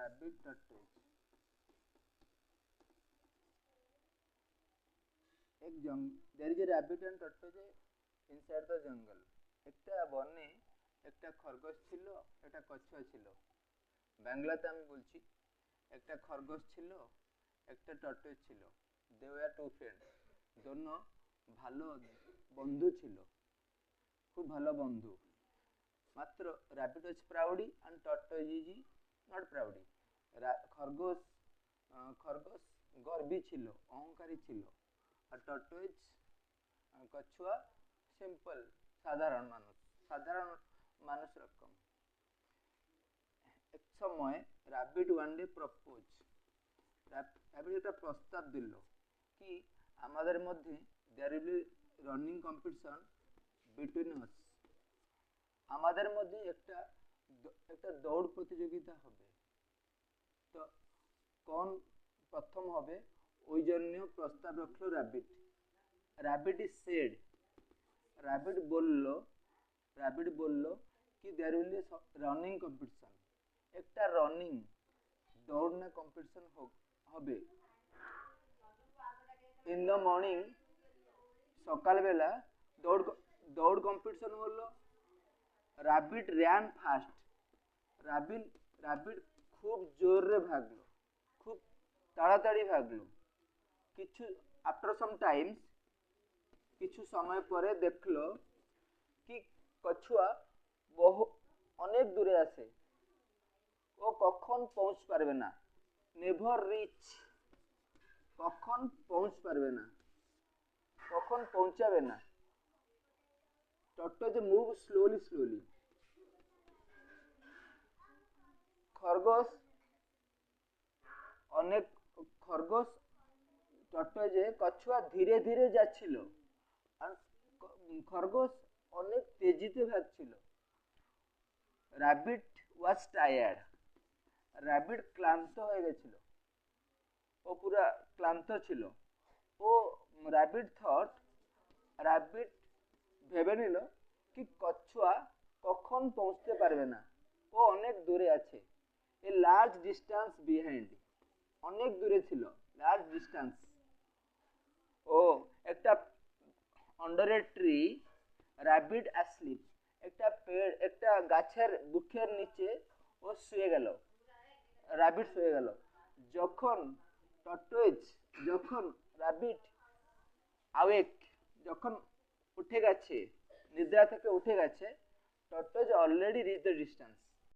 rabbit tortoise. There is a rabbit and tortoise inside the jungle. একটা বনে একটা খরগোশ ছিল, একটা কচ্ছপ ছিল। বাংলাতে আমি বলছি, একটা খরগোশ ছিল, একটা টর্টয়েজ ছিল। They were two friend. দোনো ভালো বন্ধু ছিল, খুব ভালো বন্ধু। মাত্র rabbit was proudy and tortoise is not proudy. খরগোশ খরগোশ গর্বী ছিল, অহংকারী ছিল। আর টর্টয়েজ কচ্ছুয়া সিম্পল, সাধারণ মানুষ, সাধারণ মানুষ রকম। এক সময় rabbit one day proposed. rabbit একটা প্রস্তাব দিল কি আমাদের মধ্যে there will be running competition between us. আমাদের মধ্যে একটা দৌড় প্রতিযোগিতা হবে। তো কোন প্রথম হবে ওই জন্য প্রস্তাব রাখলো rabbit. rabbit is said, rabbit বলল কি there will be running competition. একটা রানিং দৌড় না কম্পিটিশন হবে। ইন দ্য মর্নিং, সকালবেলা দৌড় কম্পিটিশন হলো। rabbit ran fast. rabbit খুব জোরে ভাগলো, খুব তাড়াতাড়ি ভাগলো। আফটার সাম টাইমস, কিছু সময় পরে দেখলো কি কচ্ছুয়া অনেক দূরে আছে, ও কখন পৌঁছ পারবে না। নেভার রিচ, কখন পৌঁছ পারবে না, কখন পৌঁছাবে না। tortoise move slowly. খরগোশ tortoise কচ্ছুয়া ধীরে ধীরে যাচ্ছিল, আর খরগোশ অনেক তেজিতে ভাগছিল। rabbit was tired. rabbit ক্লান্ত হয়ে গেছিল, ও পুরা ক্লান্ত ছিল। ও rabbit ভেবে নিল কি কচ্ছুয়া কখন পৌঁছতে পারবে না, ও অনেক দূরে আছে। এ লার্জ ডিস্টেন্স বিহাইন্ড, অনেক দূরে ছিল, লার্জ ডিস্টেন্স। ও একটা under a tree, rabbit asleep. একটা গাছের বুকের নিচে ও শুয়ে গেল, rabbit শুয়ে গেল। যখন rabbit awake, যখন উঠে গেছে, নিদ্রা থেকে উঠে গেছে, tortoise already reached the distance.